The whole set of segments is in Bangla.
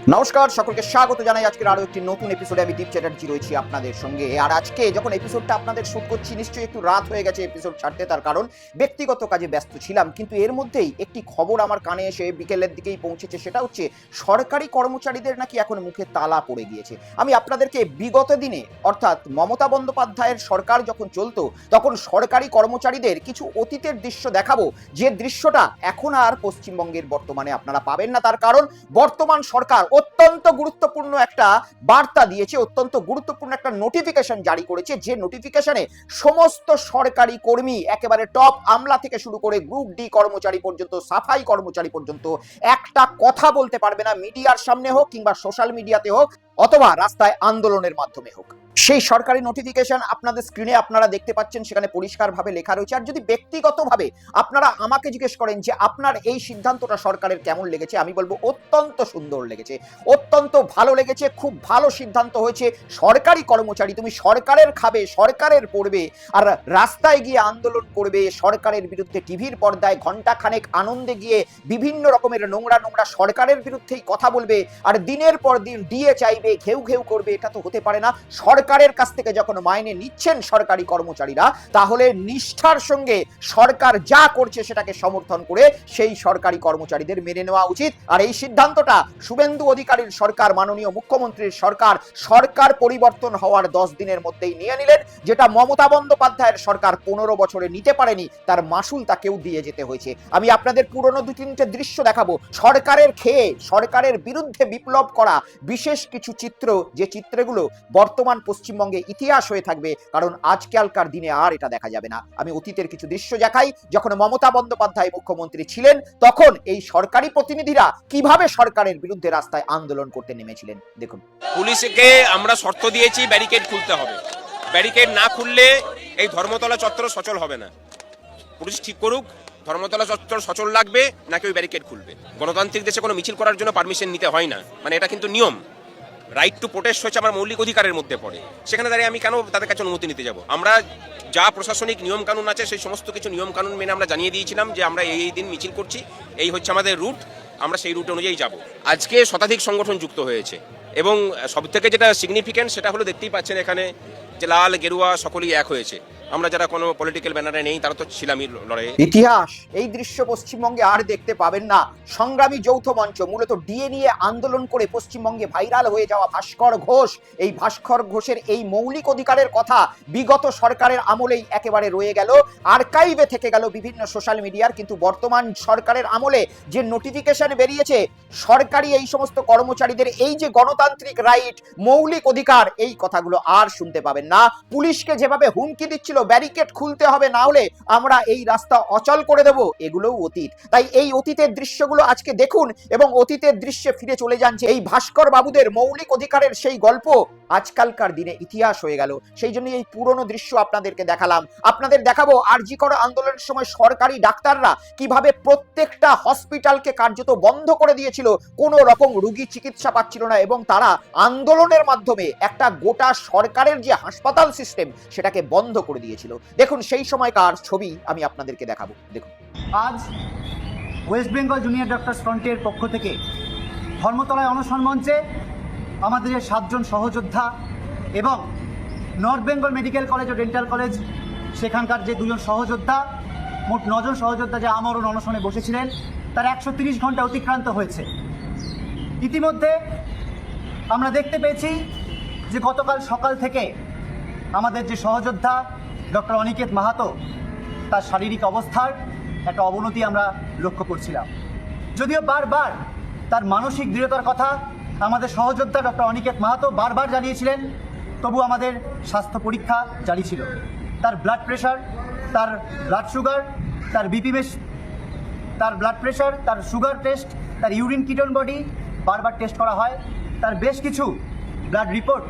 নমস্কার, সকলকে স্বাগত জানাই আজকের আরো একটি নতুন এপিসোডে। আমি দীপ চ্যাটার্জি রয়েছি আপনাদের সঙ্গে। আর আজকে যখন এপিসোডটা আপনাদের শুট করছি, নিশ্চয়ই একটু রাত হয়ে গেছে এপিসোড ছাড়তে, তার কারণ ব্যক্তিগত কাজে ব্যস্ত ছিলাম। কিন্তু এর মধ্যেই একটি খবর আমার কানে এসে বিকেলের দিকেই পৌঁছেছে, সেটা হচ্ছে সরকারি কর্মচারীদের নাকি এখন মুখে তালা পড়ে গিয়েছে। আমি আপনাদেরকে বিগত দিনে, অর্থাৎ মমতা বন্দ্যোপাধ্যায়ের সরকার যখন চলতো, তখন সরকারি কর্মচারীদের কিছু অতীতের দৃশ্য দেখাবো, যে দৃশ্যটা এখন আর পশ্চিমবঙ্গের বর্তমানে আপনারা পাবেন না। তার কারণ বর্তমান সরকার অত্যন্ত গুরুত্বপূর্ণ একটা বার্তা দিয়েছে, অত্যন্ত গুরুত্বপূর্ণ একটা নোটিফিকেশন জারি করেছে, যে নোটিফিকেশনে সমস্ত সরকারি কর্মী, একেবারে টপ আমলা থেকে শুরু করে গ্রুপ ডি কর্মচারী পর্যন্ত, সাফাই কর্মচারী পর্যন্ত একটা কথা বলতে পারবে না, মিডিয়ার সামনে হোক কিংবা সোশ্যাল মিডিয়াতে হোক অথবা রাস্তায় আন্দোলনের মাধ্যমে হোক। সেই সরকারি নোটিফিকেশন আপনাদের স্ক্রিনে আপনারা দেখতে পাচ্ছেন, সেখানে পরিষ্কারভাবে লেখা রয়েছে। আর যদি ব্যক্তিগতভাবে আপনারা আমাকে জিজ্ঞেস করেন যে আপনার এই সিদ্ধান্তটা সরকারের কেমন লেগেছে, আমি বলবো অত্যন্ত সুন্দর লেগেছে, অত্যন্ত ভালো লেগেছে, খুব ভালো সিদ্ধান্ত হয়েছে। সরকারি কর্মচারী, তুমি সরকারের খাবে, সরকারের পড়বে, আর রাস্তায় গিয়ে আন্দোলন করবে, সরকারের বিরুদ্ধে টিভির পর্দায় ঘন্টাখানেক আনন্দে গিয়ে বিভিন্ন রকমের নোংরা নোংরা সরকারের বিরুদ্ধেই কথা বলবে, আর দিনের পর দিন ডিএ চাইবে, ঘেউ ঘেউ করবে। এটা তো হতে পারে না। সরকারের কাছ থেকে যখন মাইনে নিচ্ছেন সরকারি কর্মচারীরা, তাহলে নিষ্ঠার সঙ্গে সরকার যা করছে সেটাকে সমর্থন করে সেই সরকারি কর্মচারীদের মেনে নেওয়া উচিত। আর এই সিদ্ধান্তটা শুভেন্দু অধিকারীর সরকার, মাননীয় মুখ্যমন্ত্রীর সরকার, সরকার পরিবর্তন হওয়ার 10 দিনের মধ্যেই নিয়ে নিলেন, যেটা মমতা বন্দ্যোপাধ্যায়ের সরকার 15 বছরে নিতে পারেনি। তার মাসুল তাকেও দিয়ে যেতে হয়েছে। আমি আপনাদের পুরনো 2-3টে দৃশ্য দেখাবো, সরকারের খেয়ে সরকারের বিরুদ্ধে বিপ্লব করা বিশেষ কিছু চিত্র, যে চিত্রগুলো বর্তমান পশ্চিমবঙ্গে ইতিহাস হয়ে থাকবে, কারণ আজকালকার দিনে আর এটা দেখা যাবে না। আমি অতীতের কিছু দৃশ্য দেখাই, যখন মমতা বন্দ্যোপাধ্যায় মুখ্যমন্ত্রী ছিলেন, তখন এই সরকারি প্রতিনিধিরা কিভাবে সরকারের বিরুদ্ধে রাস্তায় আন্দোলন করতে নেমেছিলেন। দেখুন, পুলিশকে আমরা শর্ত দিয়েছি ব্যারিকেড খুলতে হবে, ব্যারিকেড না খুললে এই ধর্মতলা চত্বর সচল হবে না। পুলিশ ঠিক করুক ধর্মতলা চত্বর সচল লাগবে নাকি ওই ব্যারিকেড খুলবে। গণতান্ত্রিক দেশে কোনো মিছিল করার জন্য পারমিশন নিতে হয় না, মানে এটা কিন্তু নিয়ম। রাইট টু প্রোটেস্ট হচ্ছে আমার মৌলিক অধিকারের মধ্যে পড়ে। সেখানে দাঁড়িয়ে আমি কেন তাদের কাছে অনুমতি নিতে যাব? আমরা যা প্রশাসনিক নিয়ম কানুন আছে সেই সমস্ত কিছু নিয়ম কানুন মেনে আমরা জানিয়ে দিয়েছিলাম যে আমরা এই দিন মিছিল করছি, এই হচ্ছে আমাদের রুট, আমরা সেই রুট অনুযায়ী যাব। আজকে শতাধিক সংগঠন যুক্ত হয়েছে এবং সব থেকে যেটা সিগনিফিক্যান্ট সেটা হলো, দেখতেই পাচ্ছেন এখানে যে লাল গেরুয়া সকলেই এক হয়েছে। আমরা যারা কোনো পলিটিক্যাল ব্যানারে নেই তারা তো ছিলামই লড়াইয়ে। ইতিহাস এই দৃশ্য পশ্চিমবঙ্গে আর দেখতে পাবেন না। সংগ্রামী যৌথ মঞ্চ, মূলত ডিএ নিয়ে আন্দোলন করে পশ্চিমবঙ্গে ভাইরাল হয়ে যাওয়া ভাস্কর ঘোষ, এই ভাস্কর ঘোষের এই মৌলিক অধিকারের কথা বিগত সরকারের আমলেই একেবারে রয়ে গেল, আর্কাইভে থেকে গেল বিভিন্ন সোশ্যাল মিডিয়ার। কিন্তু বর্তমান সরকারের আমলে যে নোটিফিকেশন বেরিয়েছে, সরকারি এই সমস্ত কর্মচারীদের এই যে গণতান্ত্রিক রাইট, মৌলিক অধিকার, এই কথাগুলো আর শুনতে পাবেন না। পুলিশকে যেভাবে হুমকি দিচ্ছিল ব্যারিকেড খুলতে হবে, না হলে আমরা এই রাস্তা অচল করে দেব, এগুলোও অতীত। তাই এই অতীতের দৃশ্যগুলো আজকে দেখুন এবং অতীতের দৃশ্যে ফিরে চলে যান, যে এই ভাস্কর বাবুদের মৌলিক অধিকারের সেই গল্প আজকালকার দিনে ইতিহাস হয়ে গেল। সেই জন্য এই পুরনো দৃশ্য আপনাদেরকে দেখালাম। আপনাদের দেখাবো আরজি কর আন্দোলনের সময় সরকারি ডাক্তাররা কিভাবে প্রত্যেকটা হসপিটালকে কার্যত বন্ধ করে দিয়েছিল, কোনো রকম রোগী চিকিৎসা পাচ্ছিল না, এবং তারা আন্দোলনের মাধ্যমে একটা গোটা সরকারের যে হাসপাতাল সিস্টেম সেটাকে বন্ধ করে দিয়েছিল। দেখুন সেই সময়কার ছবি আমি আপনাদেরকে দেখাবো। দেখুন, আজ ওয়েস্ট বেঙ্গল জুনিয়র ডক্টরস ফ্রন্টের পক্ষ থেকে ধর্মতলায় অনশন মঞ্চে আমাদের 7 জন সহযোদ্ধা এবং নর্থ বেঙ্গল মেডিকেল কলেজ ও ডেন্টাল কলেজ সেখানকার যে 2 জন সহযোদ্ধা, মোট 9 জন সহযোদ্ধা যে আমরণ অনশনে বসেছিলেন, তার 130 ঘন্টা অতিক্রান্ত হয়েছে। ইতিমধ্যে আমরা দেখতে পেয়েছি যে গতকাল সকাল থেকে আমাদের যে সহযোদ্ধা ডক্টর অনিকেত মাহাতো, তার শারীরিক অবস্থার একটা অবনতি আমরা লক্ষ্য করছিলাম। যদিও বারবার তার মানসিক দৃঢ়তার কথা আমাদের সহযোদ্ধা ডক্টর অনিকেত মাহাতো বারবার জানিয়েছিলেন, তবু আমাদের স্বাস্থ্য পরীক্ষা জারি ছিল। তার ব্লাড প্রেশার, তার ব্লাড সুগার, তার বিপি, তার ব্লাড প্রেশার, তার সুগার টেস্ট, তার ইউরিন কিটোন বডি বারবার টেস্ট করা হয়। তার বেশ কিছু ব্লাড রিপোর্ট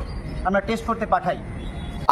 আমরা টেস্ট করতে পাঠাই।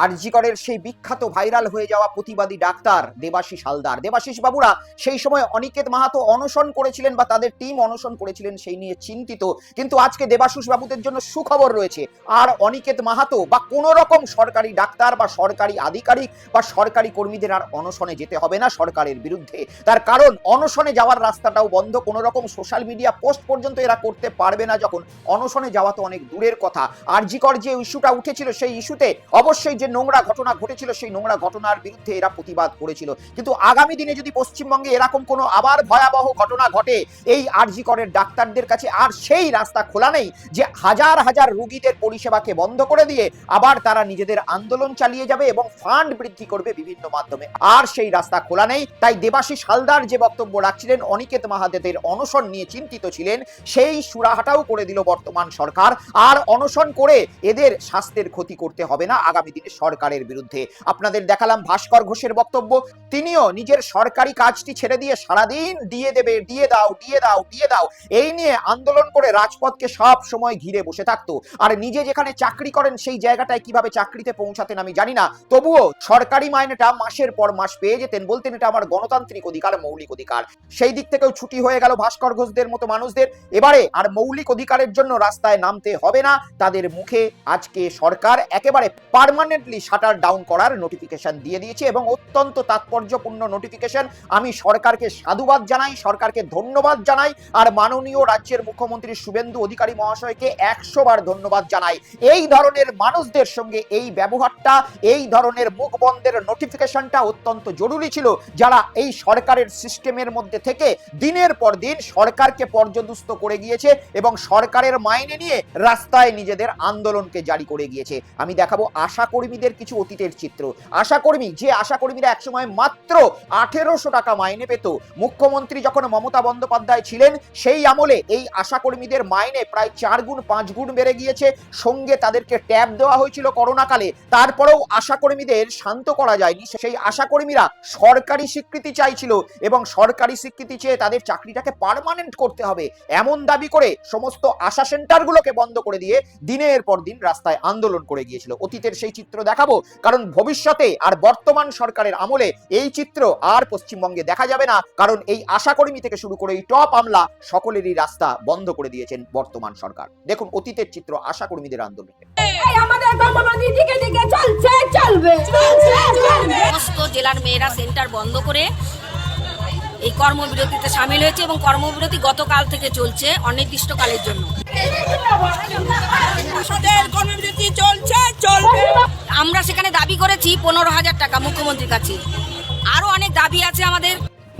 আরজি করের সেই বিখ্যাত ভাইরাল হয়ে যাওয়া প্রতিবাদী ডাক্তার দেবাশিস হালদার, দেবাশিস বাবুরা সেই সময় অনিকেত মাহাতো অনশন করেছিলেন বা তাদের টিম অনশন করেছিলেন, সেই নিয়ে চিন্তিত। কিন্তু আজকে দেবাশিস বাবুদের জন্য সুখবর রয়েছে, আর অনিকেত মাহাতো বা কোনো রকম সরকারি ডাক্তার বা সরকারি আধিকারিক বা সরকারি কর্মীদের আর অনশনে যেতে হবে না সরকারের বিরুদ্ধে। তার কারণ অনশনে যাওয়ার রাস্তাটাও বন্ধ, কোনো রকম সোশ্যাল মিডিয়া পোস্ট পর্যন্ত এরা করতে পারবে না। যখন অনশনে যাওয়া তো অনেক দূরের কথা, আরজি কর যে ইস্যুটা উঠেছিল সেই ইস্যুতে অবশ্যই যে নোংরা ঘটনা ঘটেছিল সেই নোংরা ঘটনার বিরুদ্ধে এরা প্রতিবাদ করেছিল। কিন্তু আগামী দিনে যদি পশ্চিমবঙ্গে এরকম কোনো আবার ভয়াবহ ঘটনা ঘটে এই আরজি করের ডাক্তারদের কাছে আর সেই রাস্তা খোলা নেই যে হাজার হাজার রোগীদের পরিষেবাকে বন্ধ করে দিয়ে আবার তারা নিজেদের আন্দোলন চালিয়ে যাবে এবং ফান্ড বৃদ্ধি করবে বিভিন্ন মাধ্যমে, আর সেই রাস্তা খোলা নেই। তাই দেবাশিস হালদার যে বক্তব্য রাখছিলেন অনিকেত মাহাতের অনশন নিয়ে চিন্তিত ছিলেন, সেই সুরাহাটাও করে দিল বর্তমান সরকার। আর অনশন করে এদের স্বাস্থ্যের ক্ষতি করতে হবে না আগামী দিনে সরকারের বিরুদ্ধে। আপনাদের দেখালাম ভাস্কর ঘোষের বক্তব্য, তিনিও নিজের সরকারি কাজটি ছেড়ে দিয়ে সারাদিন দিয়ে দেবে, দিয়ে দাও, দিয়ে দাও, দিয়ে দাও এই নিয়ে আন্দোলন করে রাজপথকে সব সময় ঘিরে বসে থাকতো। আর নিজে যেখানে চাকরি করেন সেই জায়গাটায় কিভাবে চাকরিতে পৌঁছাতেন আমি জানি না, তবুও সরকারি মাইনেটা মাসের পর মাস পেয়ে যেতেন, বলতেন এটা আমার গণতান্ত্রিক অধিকার, মৌলিক অধিকার। সেই দিক থেকেও ছুটি হয়ে গেল ভাস্কর ঘোষদের মতো মানুষদের। এবারে আর মৌলিক অধিকারের জন্য রাস্তায় নামতে হবে না তাদের। মুখে আজকে সরকার একেবারে পার্মানেন্টলি শাটার ডাউন করার নোটিফিকেশন দিয়ে দিয়েছে এবং অত্যন্ত তাৎপর্যপূর্ণ নোটিফিকেশন। আমি সরকারকে সাধুবাদ জানাই, সরকারকে ধন্যবাদ জানাই, আর মাননীয় রাজ্যের মুখ্যমন্ত্রী শুভেন্দু অধিকারী মহাশয়কে 100 বার ধন্যবাদ জানাই। এই ধরনের মানুষদের সঙ্গে এই ব্যবহারটা, এই ধরনের মুখ বন্ধের নোটিফিকেশনটা অত্যন্ত জরুরি ছিল, যারা এই সরকারের সিস্টেমের মধ্যে থেকে দিনের পর দিন সরকারকে পর্যদুস্ত করে গিয়েছে এবং সরকারের মাইনে নিয়ে রাস্তায় নিজেদের আন্দোলনকে জারি করে গিয়েছে। আমি দেখাবো আশা কর্মীদের কিছু অতীতের চিত্র। আশা কর্মী, যে আশা কর্মীরা একসময় মাত্র 1800 টাকা মাইনে পেত, মুখ্যমন্ত্রী যখন মমতা বন্দ্যোপাধ্যায় ছিলেন সেই আমলে এই আশা কর্মীদের মাইনে প্রায় 4 গুণ 5 গুণ বেড়ে গিয়েছে। সঙ্গে তাদেরকে ট্যাব দেওয়া হয়েছিল করোনাকালে, তারপরেও আশা কর্মীদের শান্ত করা যায়নি। সেই আশা কর্মীরা সরকারি স্বীকৃতি চাইছিল এবং সরকারি স্বীকৃতি চেয়ে তাদের চাকরিটাকে পার্মানেন্ট করতে হবে এমন দাবি করে সমস্ত আশা সেন্টারগুলোকে বন্ধ করে দিয়ে দিনের পর দিন রাস্তায় আন্দোলন করে গিয়েছিল। অতীতের সেই চিত্র দেখাবো, কারণ ভবিষ্যতে আর বর্তমান সরকারের আমলে এই চিত্র আর পশ্চিমবঙ্গে দেখা যাবে না, কারণ এই আশাকর্মী থেকে শুরু করে এই টপ আমলা সকলেরই রাস্তা বন্ধ করে দিয়েছেন বর্তমান সরকার। দেখুন অতীতের চিত্র আশাকর্মীদের আন্দোলন। আমাদের ধর্মবাদী দিকে দিকে চলছে, চলবে, সমস্ত জেলার মেয়েরা সেন্টার বন্ধ করে এই কর্মবিরতিতে সামিল হয়েছে এবং কর্মবিরতি গতকাল থেকে চলছে অনির্দিষ্টকালের জন্য। কর্মবিরতি চলছে, চলবে। আমরা সেখানে দাবি করেছি 15,000 টাকা মুখ্যমন্ত্রীর কাছে, আরো অনেক দাবি আছে আমাদের।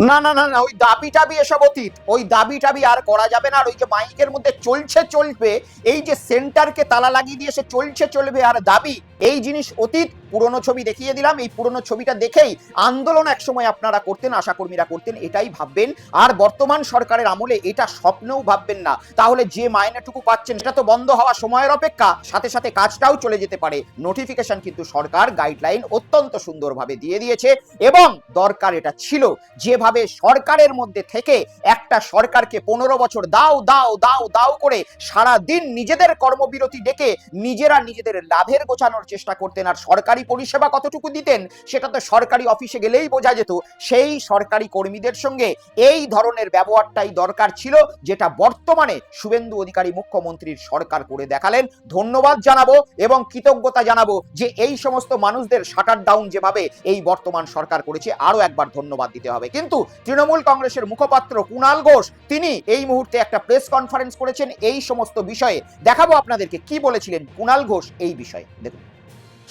না না না না, ওই দাবি টাবি এসব অতীত, ওই দাবি টাবি আর করা যাবে না। আর ওই যে মাইকের মধ্যে চলছে চলবে, এই যে সেন্টারকে তালা লাগিয়ে দিয়ে সে চলছে চলবে আর দাবি, এই জিনিস অতীত। পুরনো ছবি দেখিয়ে দিলাম, এই পুরনো ছবিটা দেখেই আন্দোলন একসময় আপনারা করতেন, আশাকর্মীরা করতেন, এটাই ভাববেন। আর বর্তমান সরকারের আমলে এটা স্বপ্নেও ভাববেন না। তাহলে যে মাইনেটুকু পাচ্ছেন সেটা তো বন্ধ হওয়া সময়ের অপেক্ষা, সাথে সাথে কাজটাও চলে যেতে পারে। নোটিফিকেশন কিন্তু সরকার গাইডলাইন অত্যন্ত সুন্দরভাবে দিয়ে দিয়েছে এবং দরকার এটা ছিল। যেভাবে সরকারের মধ্যে থেকে একটা সরকারকে 15 বছর দাও দাও দাও দাও করে সারা দিন নিজেদের কর্মবিরতি ডেকে নিজেরা নিজেদের লাভের গোছানোর চেষ্টা করতেন, আর সরকারি পরিষেবা কতটুকু দিতেন সেটা তো সরকারি অফিসে গেলেই বোঝা যেত। সেই সরকারি কর্মীদের সঙ্গে এই ধরনের ব্যবহারটাই দরকার ছিল, যেটা বর্তমানে শুভেন্দু অধিকারী মুখ্যমন্ত্রীর সরকার করে দেখালেন। ধন্যবাদ জানাবো এবং কৃতজ্ঞতা জানাবো যে এই সমস্ত মানুষদের শাটার ডাউন যেভাবে এই বর্তমান সরকার করেছে, আরো একবার ধন্যবাদ দিতে হবে। কিন্তু তৃণমূল কংগ্রেসের মুখপাত্র কুণাল ঘোষ তিনি এই মুহূর্তে একটা প্রেস কনফারেন্স করেছেন এই সমস্ত বিষয়ে। দেখাবো আপনাদেরকে কি বলেছিলেন কুণাল ঘোষ এই বিষয়ে। দেখুন,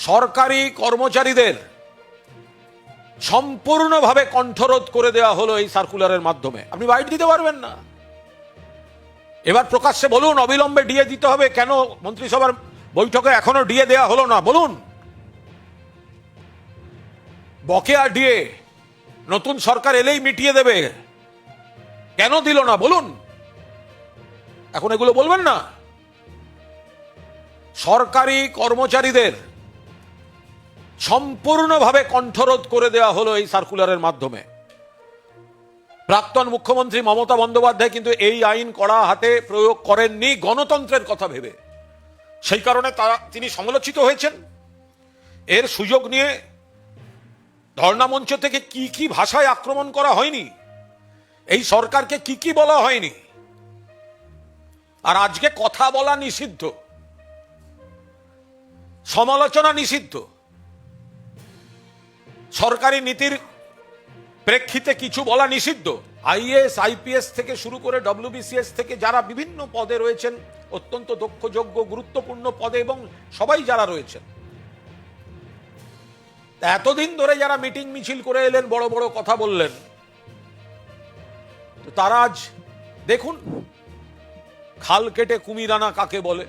সরকারি কর্মচারীদের সম্পূর্ণভাবে কণ্ঠরোধ করে দেওয়া হলো এই সার্কুলারের মাধ্যমে। আপনি বাইট দিতে পারবেন না। এবার প্রকাশ্যে বলুন অবিলম্বে ডিএ দিতে হবে। কেন মন্ত্রিসভার বৈঠকে এখনো ডিএ দেওয়া হলো না বলুন? বকেয়া ডিএ নতুন সরকার এলেই মিটিয়ে দেবে, কেন দিল না বলুন? এখন এগুলো বলবেন না। সরকারি কর্মচারীদের সম্পূর্ণভাবে কণ্ঠরোধ করে দেওয়া হলো এই সার্কুলারের মাধ্যমে। প্রাক্তন মুখ্যমন্ত্রী মমতা বন্দ্যোপাধ্যায় কিন্তু এই আইন কড়া হাতে প্রয়োগ করেননি গণতন্ত্রের কথা ভেবে। সেই কারণে তিনি সমালোচিত হয়েছেন এর সুযোগ নিয়ে ধর্ণা মঞ্চ থেকে কি কি ভাষায় আক্রমণ করা হয়নি, এই সরকারকে কি কি বলা হয়নি। আর আজকে কথা বলা নিষিদ্ধ, সমালোচনা নিষিদ্ধ, সরকারি নীতির প্রেক্ষিতে কিছু বলা নিষিদ্ধ। আইএএস আইপিএস থেকে শুরু করে ডব্লিউবিসিএস থেকে যারা বিভিন্ন পদে রয়েছেন, অত্যন্ত দক্ষ যোগ্য গুরুত্বপূর্ণ পদে, এবং সবাই যারা রয়েছেন, এতদিন ধরে যারা মিটিং মিছিল করে এলেন, বড় বড় কথা বললেন, তো তারা আজ দেখুন খাল কেটে কুমির আনা কাকে বলে।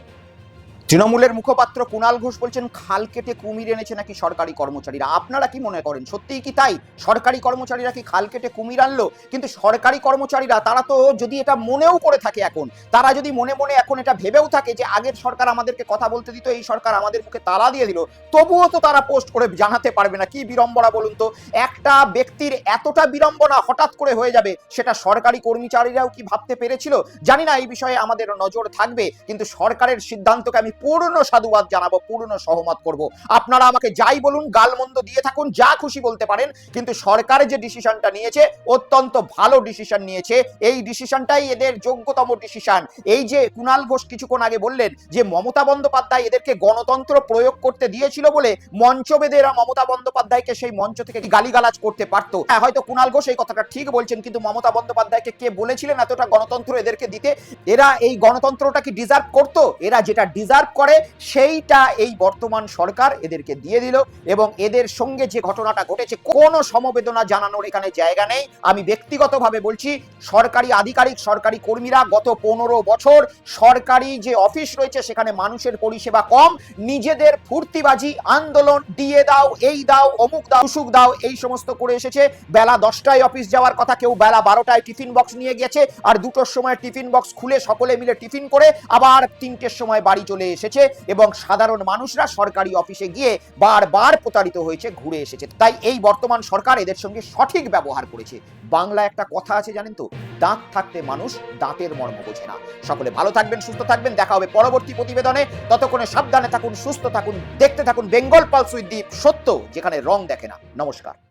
তৃণমূলের মুখপাত্র কুণাল ঘোষ বলছেন খাল কেটে কুমির এনেছে নাকি সরকারি কর্মচারীরা। আপনারা কি মনে করেন সত্যিই কি তাই? সরকারি কর্মচারীরা কি খাল কেটে কুমির আনলো? কিন্তু সরকারি কর্মচারীরা তারা তো যদি এটা মনেও করে থাকে, এখন তারা যদি মনে মনে এখন এটা ভেবেও থাকে যে আগের সরকার আমাদেরকে কথা বলতে দিত, এই সরকার আমাদের মুখে তালা দিয়ে দিল, তবুও তো তারা পোস্ট করে জানাতে পারবে না। কি বিড়ম্বনা বলুন তো, একটা ব্যক্তির এতটা বিড়ম্বনা হঠাৎ করে হয়ে যাবে, সেটা সরকারি কর্মচারীরাও কি ভাবতে পেরেছিল? জানি না, এই বিষয়ে আমাদের নজর থাকবে, কিন্তু সরকারের সিদ্ধান্তকে আমি পূর্ণ সাধুবাদ জানাবো, পূর্ণ সহমত করব। আপনারা আমাকে যাই বলুন, গালমন্দ দিয়ে থাকুন, যা খুশি বলতে পারেন, কিন্তু সরকার যে ডিসিশনটা নিয়েছে অত্যন্ত ভালো ডিসিশন নিয়েছে। এই ডিসিশনটাই এদের যোগ্যতম ডিসিশন। এই যে কুণাল ঘোষ কিছুক্ষণ আগে বললেন যে মমতা বন্দ্যোপাধ্যায় এদেরকে গণতন্ত্র প্রয়োগ করতে দিয়েছিল বলে মঞ্চ বেঁধে এরা মমতা বন্দ্যোপাধ্যায়কে সেই মঞ্চ থেকে গালিগালাজ করতে পারত। হ্যাঁ, হয়তো কুণাল ঘোষ এই কথাটা ঠিক বলছেন, কিন্তু মমতা বন্দ্যোপাধ্যায়কে কে বলেছিলেন এতটা গণতন্ত্র এদেরকে দিতে? এরা এই গণতন্ত্রটা কি ডিজার্ভ করতো? এরা যেটা ডিজার্ভ করে সেইটা এই বর্তমান সরকার এদেরকে দিয়ে দিল। এবং এদের সঙ্গে যে ঘটনাটা ঘটেছে, কোনো সমবেদনা জানানোর এখানে জায়গা নেই। আমি ব্যক্তিগতভাবে বলছি, সরকারি আধিকারিক, সরকারি কর্মীরা গত 15 বছর সরকারি যে অফিস রয়েছে সেখানে মানুষের পরিষেবা কম, নিজেদের ফুর্তিবাজি, আন্দোলন, দিয়ে দাও, এই দাও, অমুক দাও, সুসুক দাও, এই সমস্ত করে এসেছে। বেলা 10টায় অফিস যাওয়ার কথা, কেউ বেলা 12টায় টিফিন বক্স নিয়ে গেছে, আর 2টোর সময় টিফিন বক্স খুলে সকলে মিলে টিফিন করে আবার 3টের সময় বাড়ি চলে এসেছে। এবং সাধারণ মানুষরা সরকারি অফিসে গিয়ে বারবার প্রতারিত হয়েছে, ঘুরে এসেছে। তাই এই বর্তমান সরকার এদের সঙ্গে সঠিক ব্যবহার করেছে। বাংলা একটা কথা আছে জানেন তো, দাঁত থাকতে মানুষ দাঁতের মর্ম বোঝে না। সকলে ভালো থাকবেন, সুস্থ থাকবেন, দেখা হবে পরবর্তী প্রতিবেদনে। ততক্ষণে সাবধানে থাকুন, সুস্থ থাকুন, দেখতে থাকুন বেঙ্গল পালস উইথ দীপ, সত্য যেখানে রং দেখে না। নমস্কার।